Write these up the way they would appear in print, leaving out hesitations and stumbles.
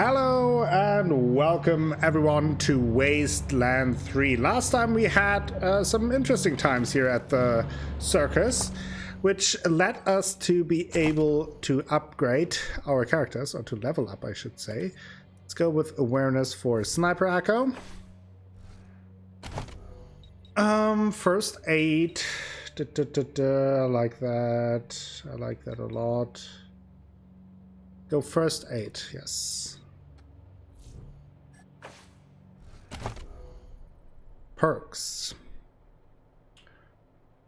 Hello and welcome everyone to Wasteland 3. Last time we had some interesting times here at the circus, which led us to be able to upgrade our characters, or to level up I should say. Let's go with awareness for Sniper Echo. First aid. I like that. I like that a lot. Go first aid, yes. Perks.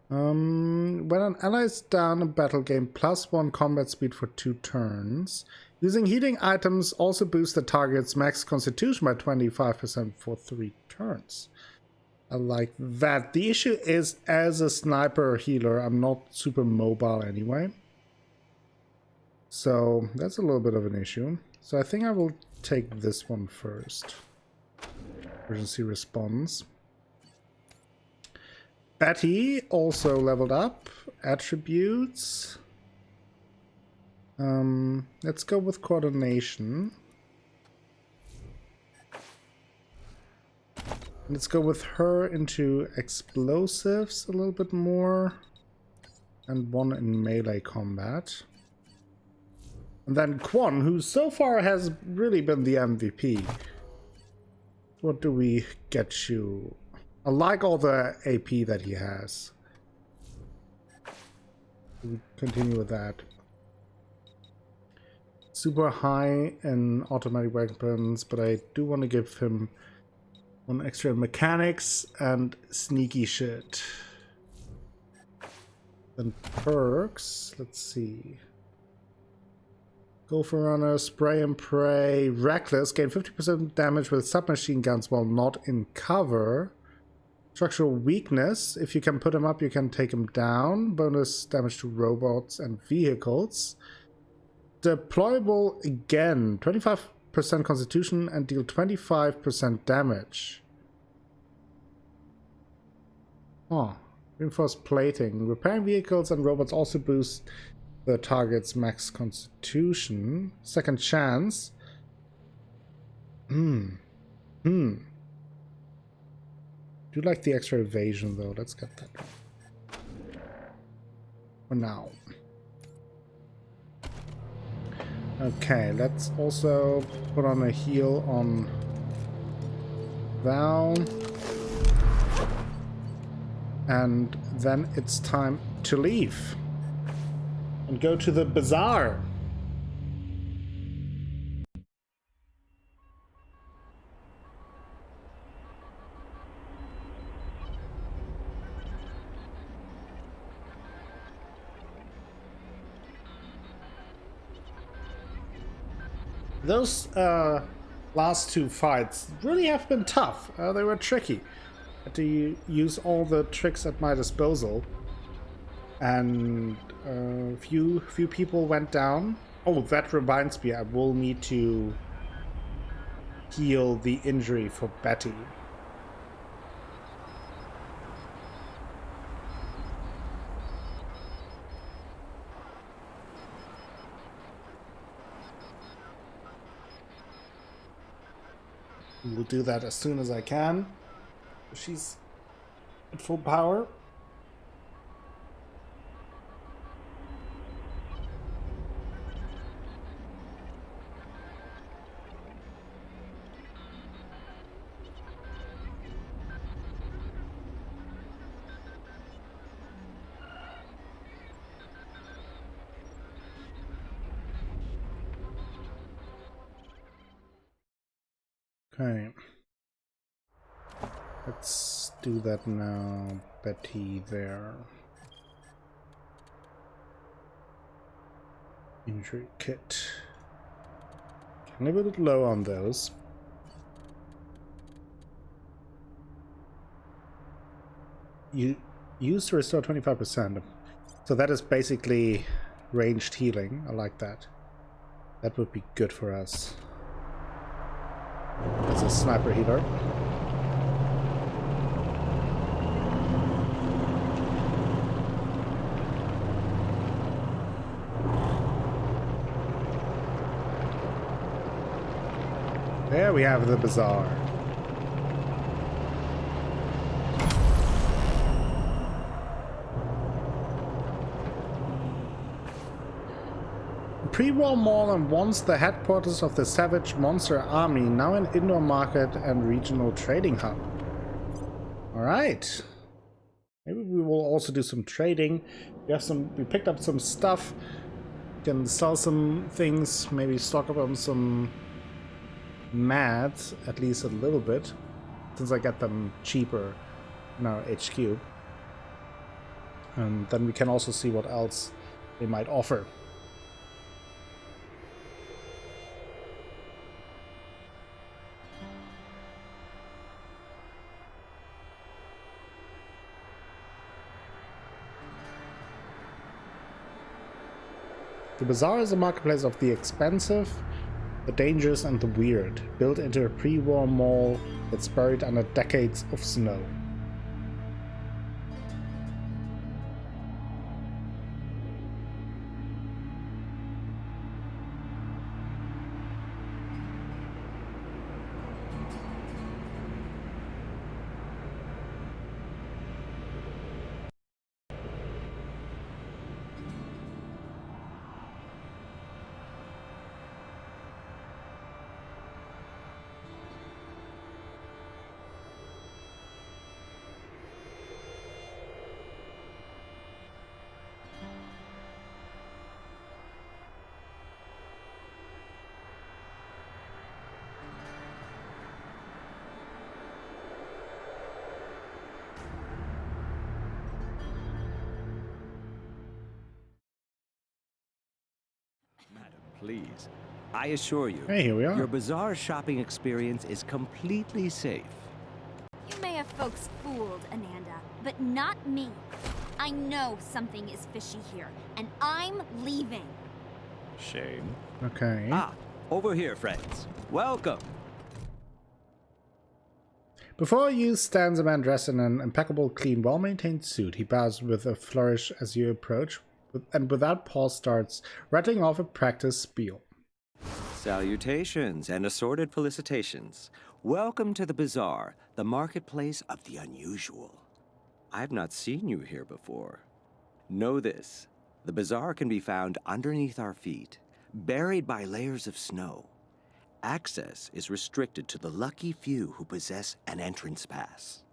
When an ally is down in battle, gain +1 combat speed for 2 turns. Using healing items also boosts the target's max constitution by 25% for 3 turns. I like that. The issue is, as a sniper healer, I'm not super mobile anyway. So that's a little bit of an issue. So I think I will take this one first. Emergency response. Betty also leveled up. Attributes. Let's go with coordination. Let's go with her into explosives a little bit more. And 1 in melee combat. And then Quan, who so far has really been the MVP. What do we get you? I like all the AP that he has. We continue with that. Super high in automatic weapons, but I do want to give him 1 extra in mechanics and sneaky shit. Then perks, let's see. Gopher Runner, Spray and Pray, Reckless, gain 50% damage with submachine guns while not in cover. Structural Weakness, if you can put him up, you can take him down. Bonus damage to robots and vehicles. Deployable again, 25% constitution and deal 25% damage. Oh, reinforced plating. Repairing vehicles and robots also boost the target's max constitution. Second chance. Do like the extra evasion though. Let's get that for now. Okay, let's also put on a heal on Val. And then it's time to leave. And go to the bazaar. Those last 2 fights really have been tough. They were tricky. I had to use all the tricks at my disposal. And few people went down. Oh, that reminds me, I will need to heal the injury for Betty. We'll do that as soon as I can. She's at full power. Okay. Let's do that now. Betty there. Injury kit. A little bit low on those. You use to restore 25%. So that is basically ranged healing. I like that. That would be good for us. As a sniper healer. There we have the bazaar. Pre-war mall and once the headquarters of the savage monster army, now an indoor market and regional trading hub. Alright. Maybe we will also do some trading. We picked up some stuff. Can sell some things, maybe stock up on some mats, at least a little bit, since I get them cheaper in our HQ. And then we can also see what else they might offer. The bazaar is a marketplace of the expensive, the dangerous, and the weird, built into a pre-war mall that's buried under decades of snow. Please. I assure you, Hey, here we are. your bazaar shopping experience is completely safe. You may have folks fooled, Ananda, but not me. I know something is fishy here, and I'm leaving. Shame. Okay. Ah, over here, friends. Welcome. Before you stands a man dressed in an impeccable, clean, well-maintained suit. He bows with a flourish as you approach, and without pause starts rattling off a practice spiel. Salutations and assorted felicitations. Welcome to the bazaar, the marketplace of the unusual. I've not seen you here before. Know this, the bazaar can be found underneath our feet, buried by layers of snow. Access is restricted to the lucky few who possess an entrance pass.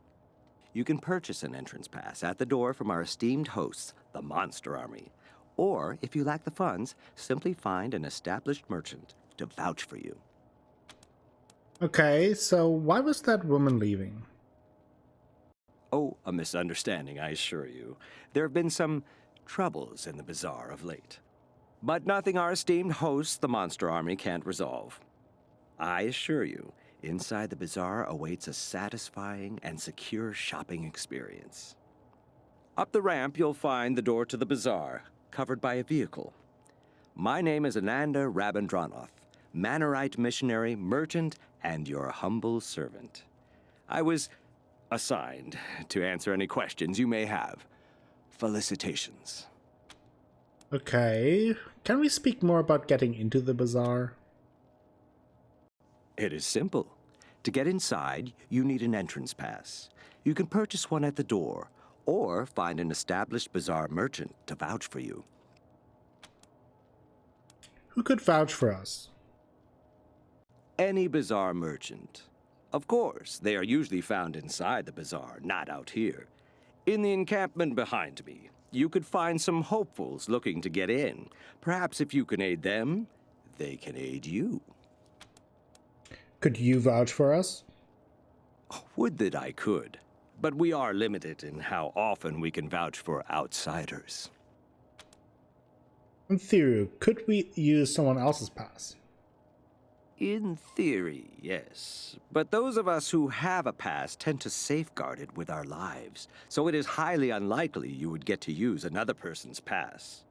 You can purchase an entrance pass at the door from our esteemed hosts, the Monster Army. Or, if you lack the funds, simply find an established merchant to vouch for you. Okay, so why was that woman leaving? Oh, a misunderstanding, I assure you. There have been some troubles in the bazaar of late. But nothing our esteemed hosts, the Monster Army, can't resolve. I assure you, inside the bazaar awaits a satisfying and secure shopping experience. Up the ramp, you'll find the door to the bazaar, covered by a vehicle. My name is Ananda Rabindranath, Manorite missionary, merchant, and your humble servant. I was assigned to answer any questions you may have. Felicitations. Okay, can we speak more about getting into the bazaar? It is simple. To get inside, you need an entrance pass. You can purchase one at the door, or find an established bazaar merchant to vouch for you. Who could vouch for us? Any bazaar merchant. Of course, they are usually found inside the bazaar, not out here. In the encampment behind me, you could find some hopefuls looking to get in. Perhaps if you can aid them, they can aid you. Could you vouch for us? Would that I could, but we are limited in how often we can vouch for outsiders. In theory, could we use someone else's pass? In theory, yes. But those of us who have a pass tend to safeguard it with our lives, so it is highly unlikely you would get to use another person's pass.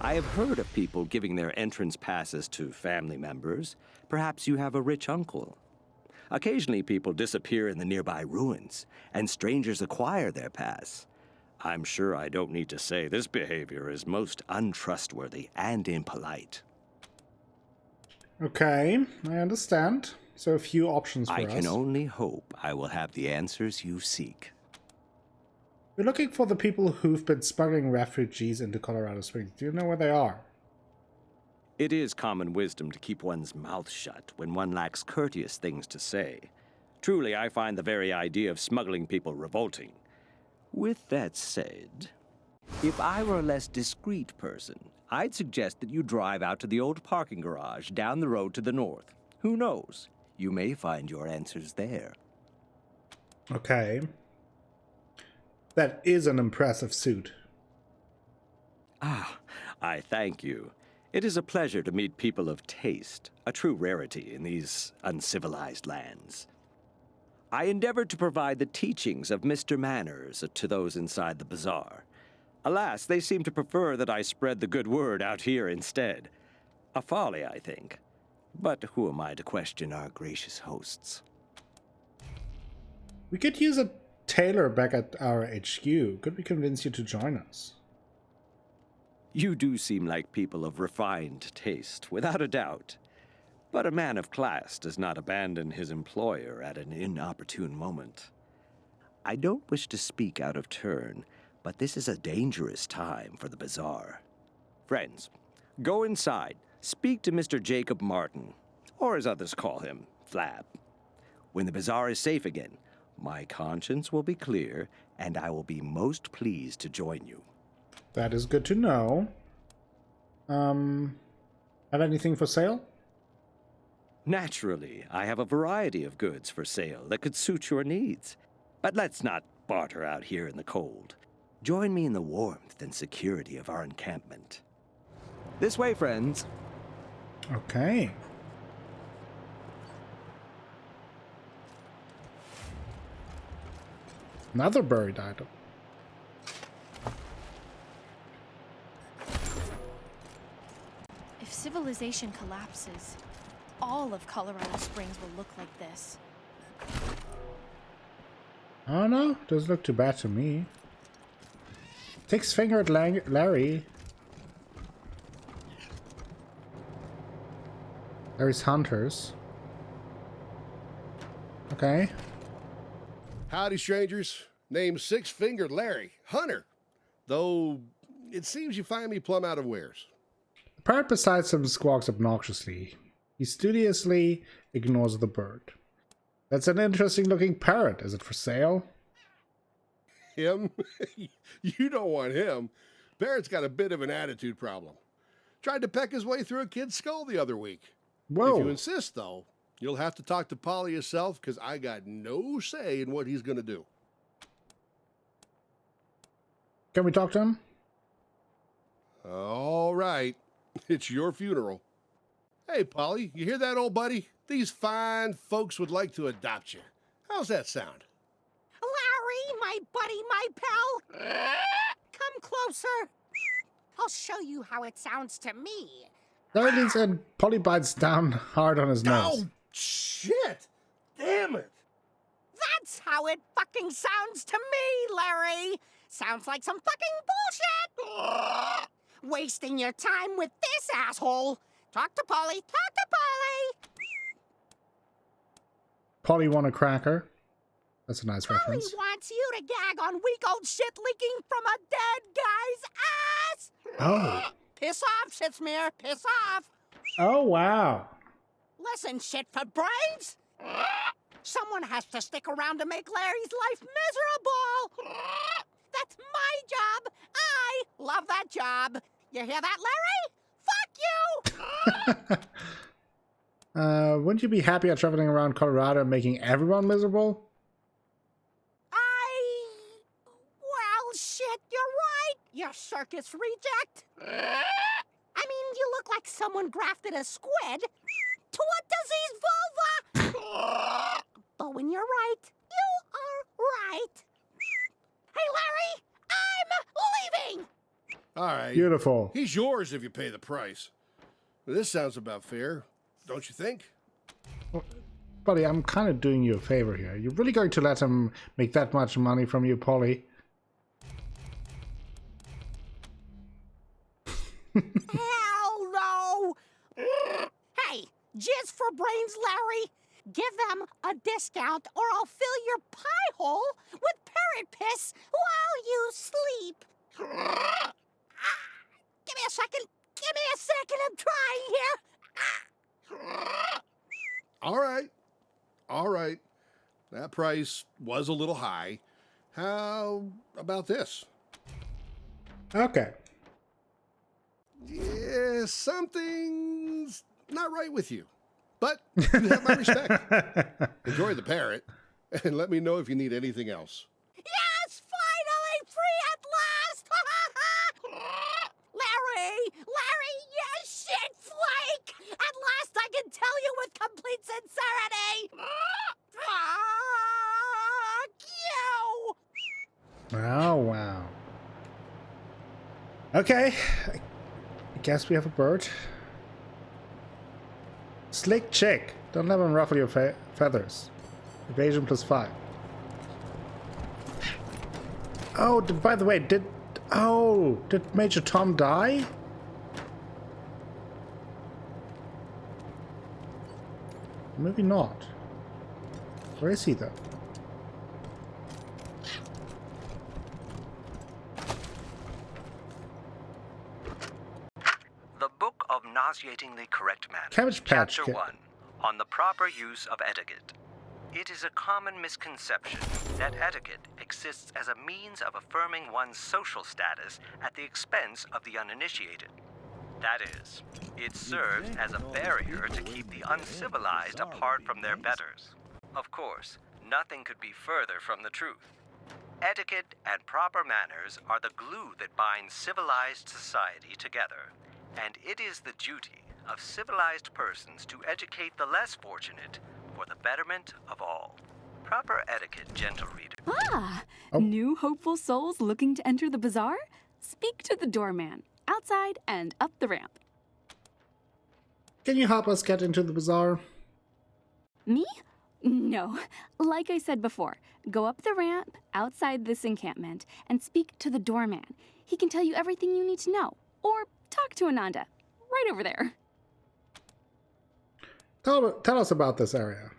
I have heard of people giving their entrance passes to family members. Perhaps you have a rich uncle. Occasionally people disappear in the nearby ruins, and strangers acquire their pass. I'm sure I don't need to say this behavior is most untrustworthy and impolite. Okay, I understand. So a few options for I us. can only hope I will have the answers you seek. We're looking for the people who've been smuggling refugees into Colorado Springs. Do you know where they are? It is common wisdom to keep one's mouth shut when one lacks courteous things to say. Truly, I find the very idea of smuggling people revolting. With that said, if I were a less discreet person, I'd suggest that you drive out to the old parking garage down the road to the north. Who knows? You may find your answers there. Okay. That is an impressive suit. Ah, I thank you. It is a pleasure to meet people of taste, a true rarity in these uncivilized lands. I endeavored to provide the teachings of Mr. Manners to those inside the bazaar. Alas, they seem to prefer that I spread the good word out here instead. A folly, I think. But who am I to question our gracious hosts? We could use a tailor back at our HQ. Could we convince you to join us? You do seem like people of refined taste, without a doubt. But a man of class does not abandon his employer at an inopportune moment. I don't wish to speak out of turn, but this is a dangerous time for the bazaar. Friends, go inside, speak to Mr. Jacob Martin, or as others call him, Flab. When the bazaar is safe again, my conscience will be clear, and I will be most pleased to join you. That is good to know. Have anything for sale? Naturally, I have a variety of goods for sale that could suit your needs. But let's not barter out here in the cold. Join me in the warmth and security of our encampment. This way, friends. Okay. Another buried item. If civilization collapses, all of Colorado Springs will look like this. Oh no, doesn't look too bad to me. Takes finger at Larry. Larry's hunters. Okay. Howdy, strangers. Name's Six-Fingered Larry, hunter. Though, it seems you find me plumb out of wares. The parrot beside him squawks obnoxiously. He studiously ignores the bird. That's an interesting looking parrot. Is it for sale? Him? You don't want him. Parrot's got a bit of an attitude problem. Tried to peck his way through a kid's skull the other week. Whoa. If you insist, though, you'll have to talk to Polly yourself, because I got no say in what he's going to do. Can we talk to him? All right. It's your funeral. Hey, Polly, you hear that, old buddy? These fine folks would like to adopt you. How's that sound? Larry, my buddy, my pal. Come closer. I'll show you how it sounds to me. Larry leans in. Polly bites down hard on his nose. Oh, shit! Damn it! That's how it fucking sounds to me, Larry. Sounds like some fucking bullshit. Wasting your time with this asshole. Talk to Polly. Talk to Polly. Polly want a cracker. That's a nice Polly reference. wants you to gag on weak old shit leaking from a dead guy's ass. Oh. Piss off, Shitsmear. Piss off. Oh, wow. Listen, shit for brains. Someone has to stick around to make Larry's life miserable. That's my job. I love that job. You hear that, Larry? Fuck you! Wouldn't you be happier traveling around Colorado and making everyone miserable? Well, shit, you're right. You circus reject. I mean, you look like someone grafted a squid to a diseased vulva. But when you're right, you are right. Hey, Larry, I'm leaving. All right. Beautiful. He's yours if you pay the price. This sounds about fair, don't you think? Buddy, I'm kind of doing you a favor here. You're really going to let him make that much money from you, Polly? Hell no! Hey, jizz for brains, Larry. Give them a discount or I'll fill your pie hole with parrot piss while you sleep. Give me a second. Give me a second. I'm trying here. All right. All right. That price was a little high. How about this? Okay. Yeah, something's not right with you. But you have my respect. Enjoy the parrot, and let me know if you need anything else. Yes, finally free at last! Larry! Larry, you shit flake! At last I can tell you with complete sincerity! Fuck you! Oh, wow. Okay. I guess we have a bird. Slick chick. Don't let him ruffle your feathers. Evasion +5. Oh, by the way, did Major Tom die? Maybe not. Where is he though? The Book of Nauseatingly Correct Manners, Cabbage Patch Chapter Kid. 1, on the proper use of etiquette. It is a common misconception that etiquette exists as a means of affirming one's social status at the expense of the uninitiated. That is, it serves as a barrier to keep the uncivilized apart from their betters. Of course, nothing could be further from the truth. Etiquette and proper manners are the glue that binds civilized society together, and it is the duty of civilized persons to educate the less fortunate for the betterment of all. Proper etiquette, gentle reader. Ah, new hopeful souls looking to enter the bazaar? Speak to the doorman, outside and up the ramp. Can you help us get into the bazaar? Me? No. Like I said before, go up the ramp outside this encampment and speak to the doorman. He can tell you everything you need to know. Or talk to Ananda, right over there. Tell us about this area.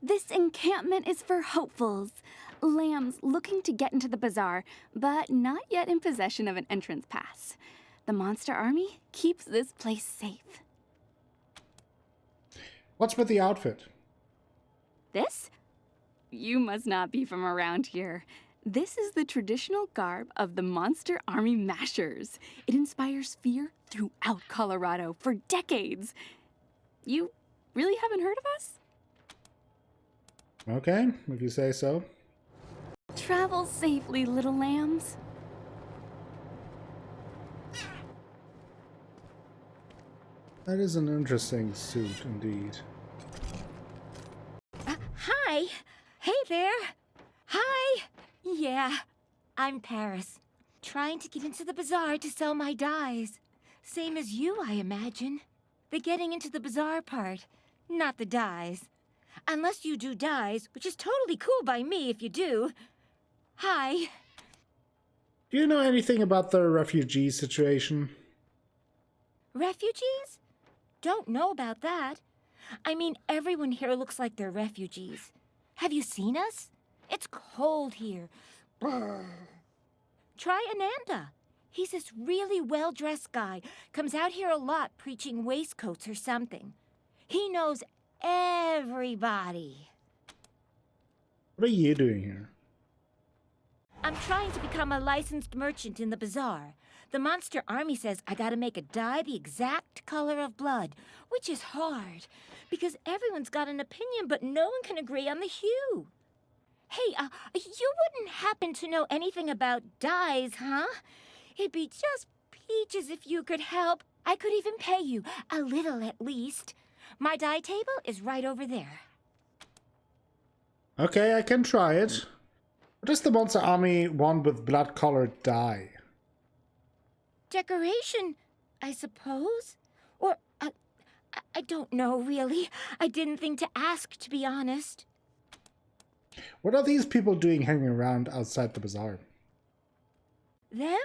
This encampment is for hopefuls, lambs looking to get into the bazaar, but not yet in possession of an entrance pass. The monster army keeps this place safe. What's with the outfit? This? You must not be from around here. This is the traditional garb of the Monster Army Mashers. It inspires fear throughout Colorado for decades. You really haven't heard of us? Okay, if you say so. Travel safely, little lambs. That is an interesting suit indeed. Hi. Hey there. Hi. Yeah, I'm Paris. Trying to get into the bazaar to sell my dyes. Same as you, I imagine. The getting into the bazaar part, not the dyes. Unless you do dyes, which is totally cool by me if you do. Hi. Do you know anything about the refugee situation? Refugees? Don't know about that. I mean, everyone here looks like they're refugees. Have you seen us? It's cold here. Brr. Try Ananda. He's this really well-dressed guy. Comes out here a lot preaching waistcoats or something. He knows everybody. What are you doing here? I'm trying to become a licensed merchant in the bazaar. The Monster Army says I gotta make a dye the exact color of blood, which is hard, because everyone's got an opinion, but no one can agree on the hue. Hey, you wouldn't happen to know anything about dyes, huh? It'd be just peaches if you could help. I could even pay you, a little at least. My dye table is right over there. Okay, I can try it. What does the Monster Army want with blood-colored dye? Decoration, I suppose? Or, I don't know, really. I didn't think to ask, to be honest. What are these people doing hanging around outside the bazaar? Them?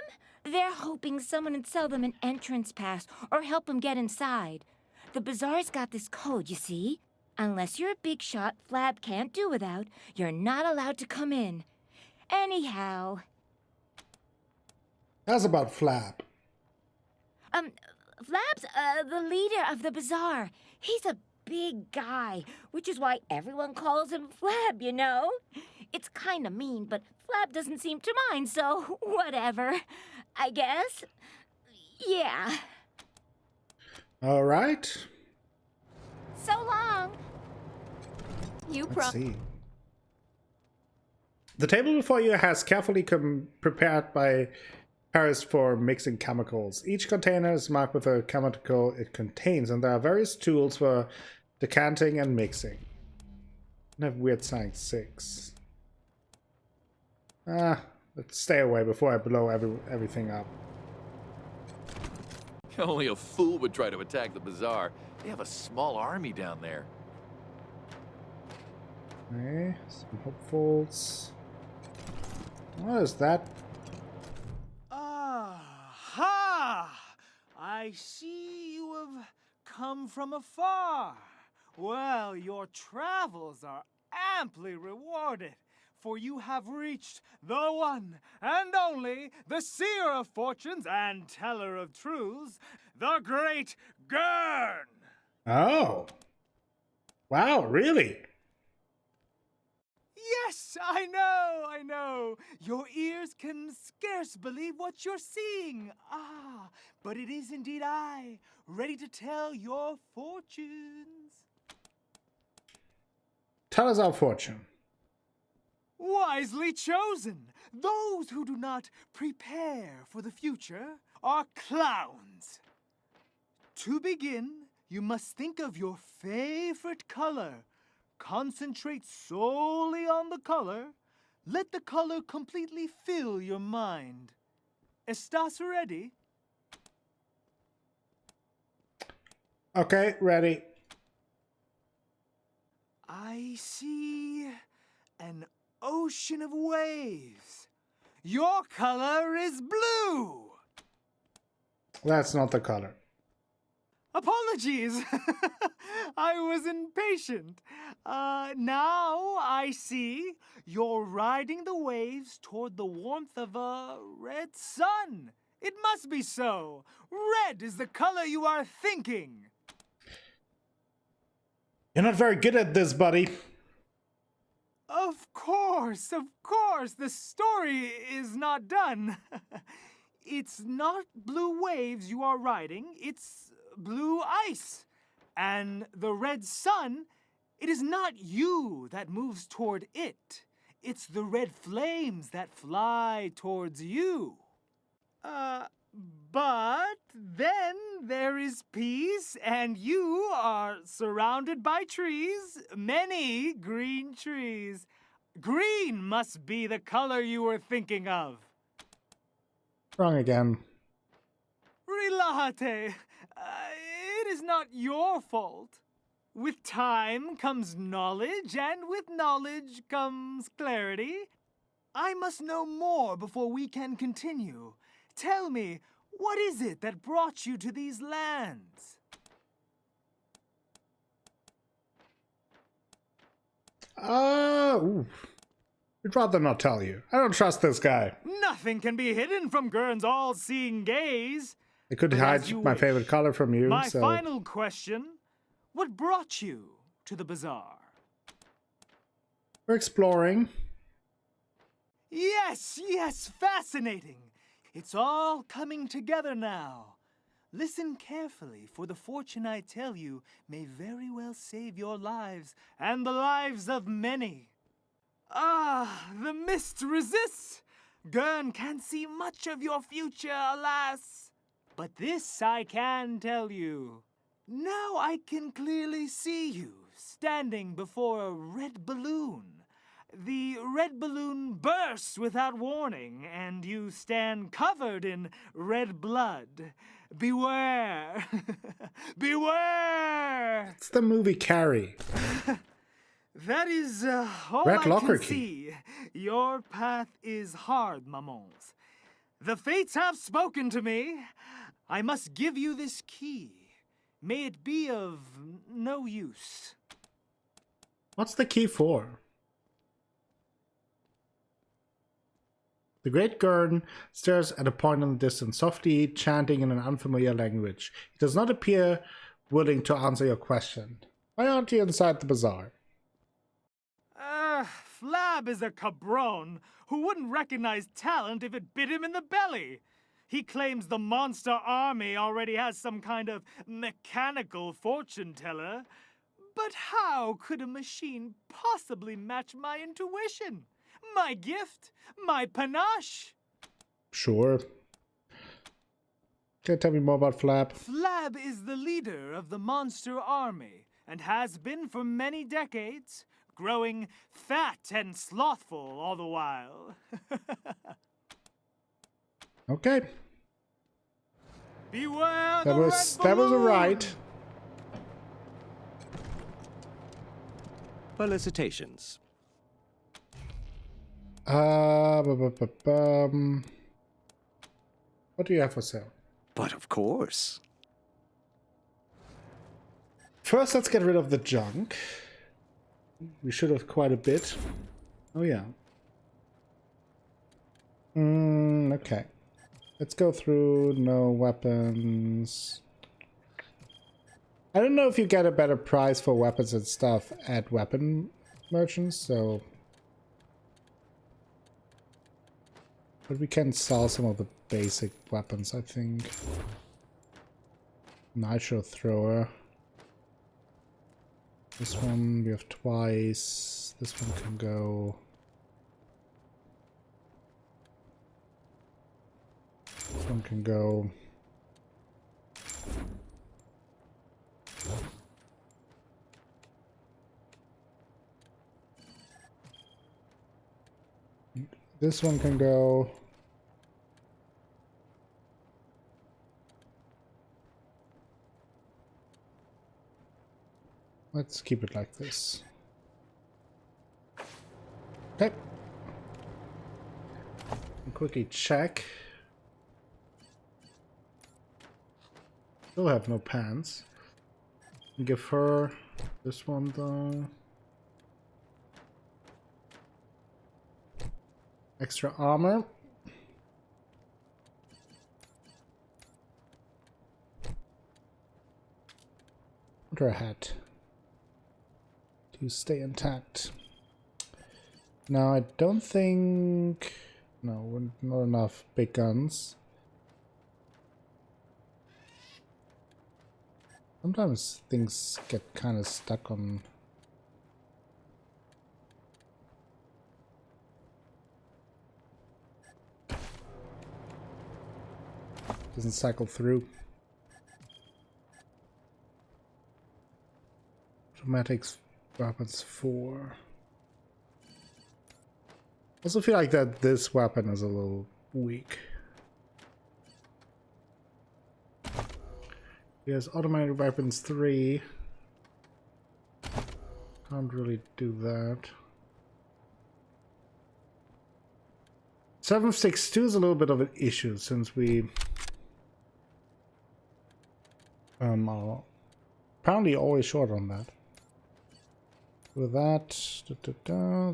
They're hoping someone would sell them an entrance pass or help them get inside. The bazaar's got this code, you see? Unless you're a big shot Flab can't do without, you're not allowed to come in. Anyhow, How's about Flap? Flab's the leader of the bazaar. He's a big guy, which is why everyone calls him Flab, you know? It's kind of mean, but Flab doesn't seem to mind, so whatever, I guess. Yeah. All right. So long. You Let's see. The table before you has carefully prepared by Paris for mixing chemicals. Each container is marked with a chemical it contains, and there are various tools for decanting and mixing. I have weird sign 6. Let's stay away before I blow everything up. Only a fool would try to attack the bazaar. They have a small army down there. Okay, some hopefuls. What is that? Aha! I see you have come from afar. Well, your travels are amply rewarded, for you have reached the one and only, the seer of fortunes and teller of truths, the great Gurn! Oh. Wow, really? Yes, I know. Your ears can scarce believe what you're seeing. But it is indeed I, ready to tell your fortunes. Tell us our fortune. Wisely chosen. Those who do not prepare for the future are clowns. To begin, you must think of your favorite color. Concentrate solely on the color. Let the color completely fill your mind. ¿Estás ready? Okay, ready. I see an ocean of waves. Your color is blue. That's not the color. Apologies. I was impatient. Now I see you're riding the waves toward the warmth of a red sun. It must be so. Red is the color you are thinking. You're not very good at this, buddy. Of course. The story is not done. It's not blue waves you are riding. It's blue ice. And the red sun, it is not you that moves toward it. It's the red flames that fly towards you. But then there is peace, and you are surrounded by trees, many green trees. Green must be the color you were thinking of. Wrong again. Relájate. It is not your fault. With time comes knowledge, and with knowledge comes clarity. I must know more before we can continue. Tell me, what is it that brought you to these lands? I'd rather not tell you. I don't trust this guy. Nothing can be hidden from Gurn's all-seeing gaze. I could But hide as you my wish. favorite color from you, My so... final question, what brought you to the bazaar? We're exploring. Yes, fascinating. It's all coming together now. Listen carefully, for the fortune I tell you may very well save your lives and the lives of many. The mist resists. Gurn can't see much of your future, alas. But this I can tell you. Now I can clearly see you standing before a red balloon. The red balloon bursts without warning, and you stand covered in red blood. Beware! Beware! It's the movie Carrie. That is all Red I locker can key. see. Your path is hard, mamans. The fates have spoken to me. I must give you this key. May it be of no use. What's the key for? The great Gurn stares at a point in the distance, softly chanting in an unfamiliar language. He does not appear willing to answer your question. Why aren't you inside the bazaar? Flab is a cabron who wouldn't recognize talent if it bit him in the belly. He claims the monster army already has some kind of mechanical fortune teller. But how could a machine possibly match my intuition? My gift? My panache? Sure. Can you tell me more about Flab? Flab is the leader of the monster army and has been for many decades, growing fat and slothful all the while. Okay. Beware That the was red a balloon! right. Felicitations. What do you have for sale? But of course. First, let's get rid of the junk. We should have quite a bit. Oh yeah. Okay. Let's go through. No weapons. I don't know if you get a better price for weapons and stuff at weapon merchants, so... But we can sell some of the basic weapons, I think. Nitro thrower. This one we have twice. This one can go. This one can go. This one can go. Let's keep it like this. Okay. I'll quickly check. Still have no pants. Give her this one though. Extra armor. Put her a hat. To stay intact. Now I don't think... No, not enough big guns. Sometimes things get kind of stuck on... Doesn't cycle through. Automatics weapons 4. I also feel like that this weapon is a little weak. He has automatic weapons 3. Can't really do that. 7.62 is a little bit of an issue since we are apparently always short on that. With that,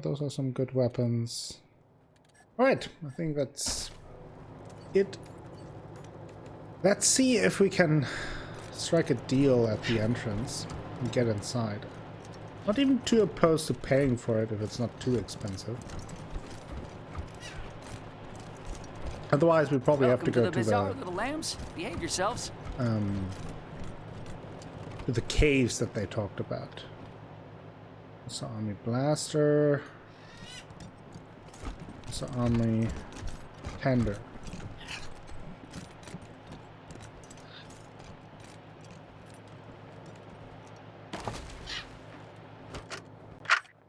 those are some good weapons. Alright, I think that's it. Let's see if we can strike a deal at the entrance and get inside. Not even too opposed to paying for it if it's not too expensive. Otherwise, we probably have to go to the bazaar, little lambs. Behave yourselves. To the caves that they talked about. So army blaster. So army tender.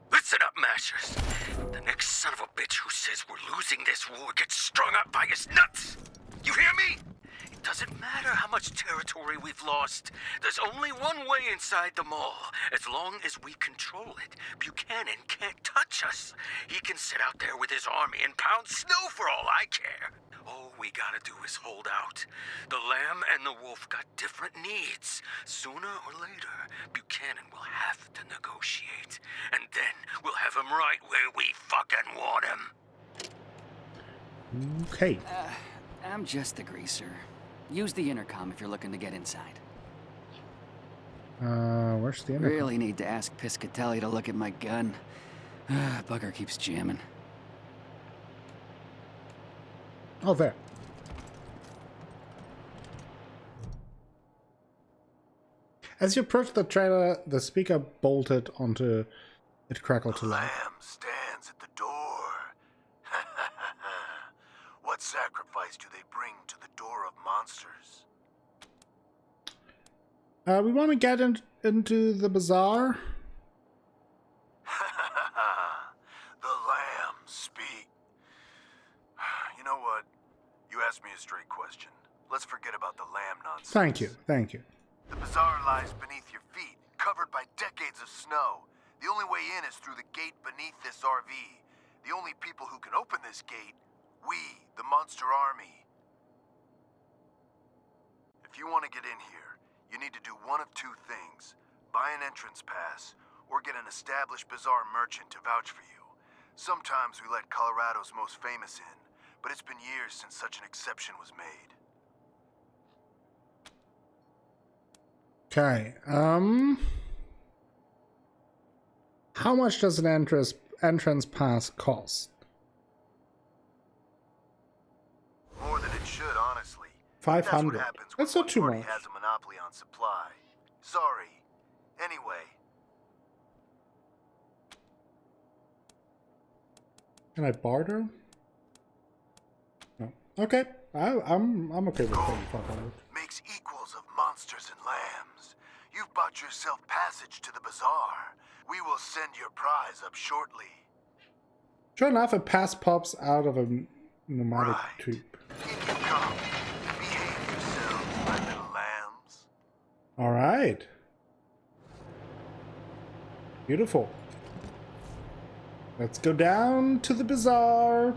Listen up, mashers. The next son of a bitch who says we're losing this war gets strung up by his nuts. You hear me? It doesn't matter how much territory we've lost. There's only one way inside the mall. As long as we control it, Buchanan can't touch us. He can sit out there with his army and pound snow for all I care. All we gotta do is hold out. The lamb and the wolf got different needs. Sooner or later, Buchanan will have to negotiate. And We'll have him right where we fucking want him. Okay. I'm just the greaser. Use the intercom if you're looking to get inside. Where's the intercom? Really need to ask Piscatelli to look at my gun. Bugger keeps jamming. Oh, there. As you approach the trailer, the speaker bolted onto it, crackled to life. Lamb stands at the door. What sacrifice do they bring to the door of monsters? We want to get into the bazaar. The lambs speak. You know what? You asked me a straight question. Let's forget about the lamb nonsense. Thank you, thank you. The bazaar lies beneath your feet, covered by decades of snow. The only way in is through the gate beneath this RV. The only people who can open this gate, we, the monster army. If you want to get in here, you need to do one of two things. Buy an entrance pass, or get an established bazaar merchant to vouch for you. Sometimes we let Colorado's most famous in, but it's been years since such an exception was made. Okay, how much does an entrance pass cost? More than it should, honestly. 500. That's not too much. Has a monopoly on supply. Sorry. Anyway. Can I barter? No. Okay, I'm okay with 500. Makes equals of monsters and lambs. You've bought yourself passage to the bazaar. We will send your prize up shortly. Sure enough, a pass pops out of a pneumatic tube. In you come. Behave yourselves, my little lambs. All right. Beautiful. Let's go down to the bazaar.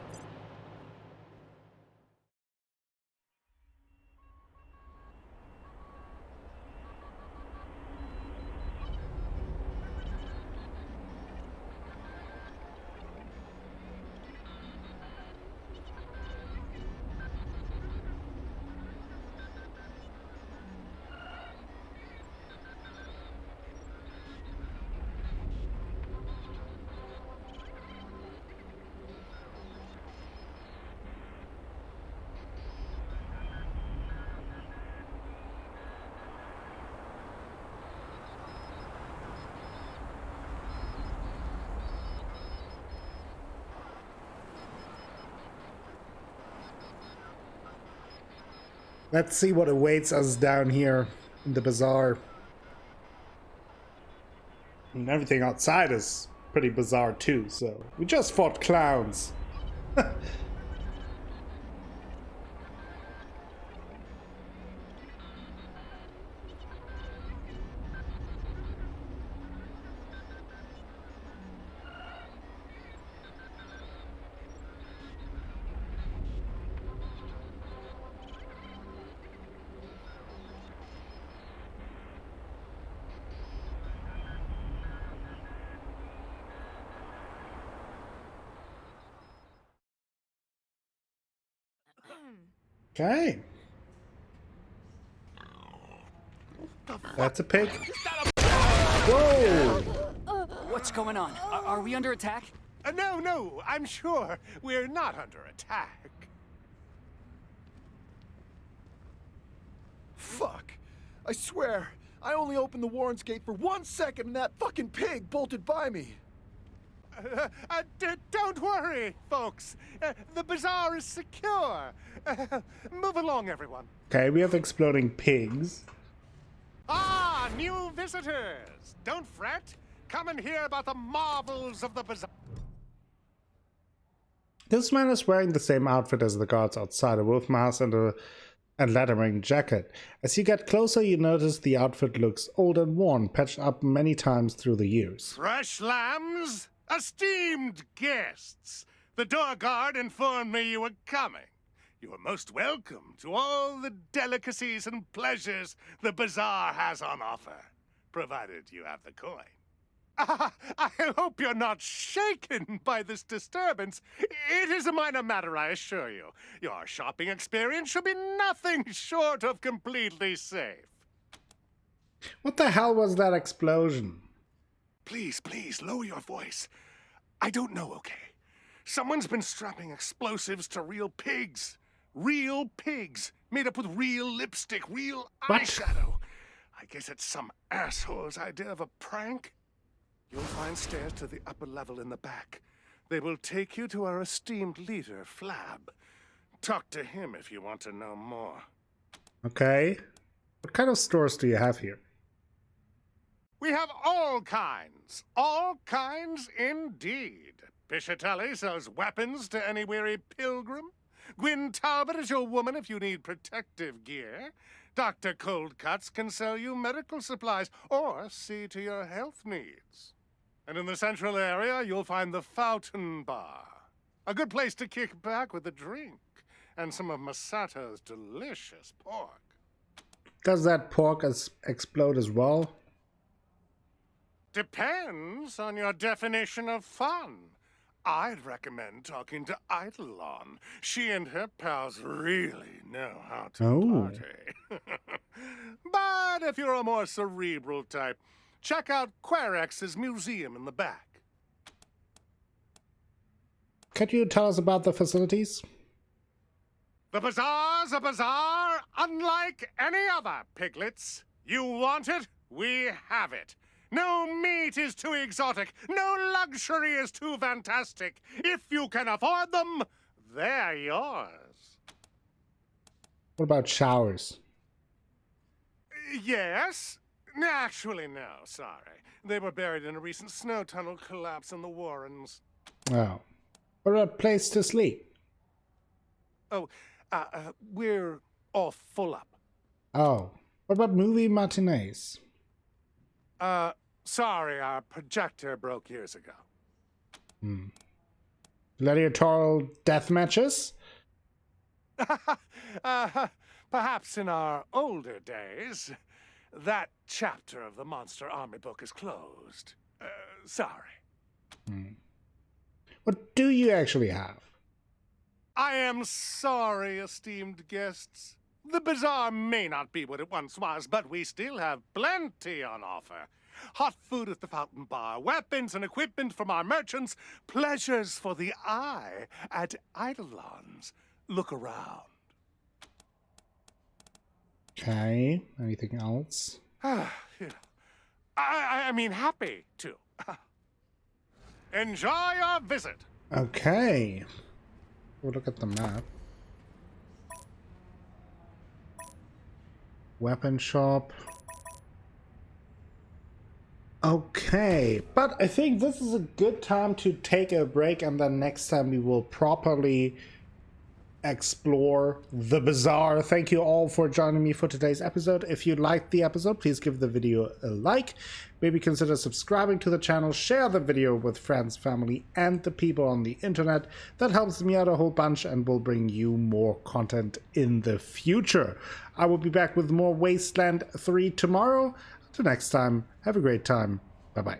Let's see what awaits us down here in the bazaar. And everything outside is pretty bizarre too, so we just fought clowns. Okay. That's a pig. Whoa! What's going on? Are we under attack? No, I'm sure we're not under attack. Fuck. I swear, I only opened the Warren's gate for 1 second and that fucking pig bolted by me. Don't worry, folks. The bazaar is secure. Move along, everyone. Okay, we have exploding pigs. Ah, new visitors. Don't fret. Come and hear about the marvels of the bazaar. This man is wearing the same outfit as the guards outside, a wolf mask and leathering jacket. As you get closer, you notice the outfit looks old and worn, patched up many times through the years. Fresh lambs, esteemed guests. The door guard informed me you were coming. You are most welcome to all the delicacies and pleasures the bazaar has on offer, provided you have the coin. I hope you're not shaken by this disturbance. It is a minor matter, I assure you. Your shopping experience should be nothing short of completely safe. What the hell was that explosion? Please, lower your voice. I don't know, okay? Someone's been strapping explosives to real pigs. Real pigs, made up with real lipstick, real eyeshadow. I guess it's some asshole's idea of a prank. You'll find stairs to the upper level in the back. They will take you to our esteemed leader, Flab. Talk to him if you want to know more. Okay. What kind of stores do you have here? We have all kinds indeed. Bishatelli sells weapons to any weary pilgrim. Gwyn Talbot is your woman if you need protective gear. Dr. Coldcuts can sell you medical supplies or see to your health needs. And in the central area, you'll find the Fountain Bar. A good place to kick back with a drink and some of Masato's delicious pork. Does that pork explode as well? Depends on your definition of fun. I'd recommend talking to Eidolon. She and her pals really know how to party. But if you're a more cerebral type, check out Querex's museum in the back. Could you tell us about the facilities? The bazaar's a bazaar unlike any other, piglets. You want it? We have it. No meat is too exotic. No luxury is too fantastic. If you can afford them, they're yours. What about showers? Yes? Actually, no, sorry. They were buried in a recent snow tunnel collapse in the Warrens. Oh. What about a place to sleep? Oh, we're all full up. Oh. What about movie matinees? Sorry, our projector broke years ago. Gladiatorial death matches? Perhaps in our older days, that chapter of the Monster Army book is closed. Sorry. What do you actually have? I am sorry, esteemed guests. The bazaar may not be what it once was, but we still have plenty on offer. Hot food at the Fountain Bar, weapons and equipment from our merchants, pleasures for the eye at Eidolon's. Look around. Okay, anything else? I mean, happy to. Enjoy your visit. Okay. We'll look at the map. Weapon shop. Okay, but I think this is a good time to take a break, and then next time we will properly explore the bazaar. Thank you all for joining me for today's episode. If you liked the episode, please give the video a like. Maybe consider subscribing to the channel, share the video with friends, family, and the people on the internet. That helps me out a whole bunch and will bring you more content in the future. I will be back with more Wasteland 3 tomorrow. Until next time, have a great time. Bye-bye.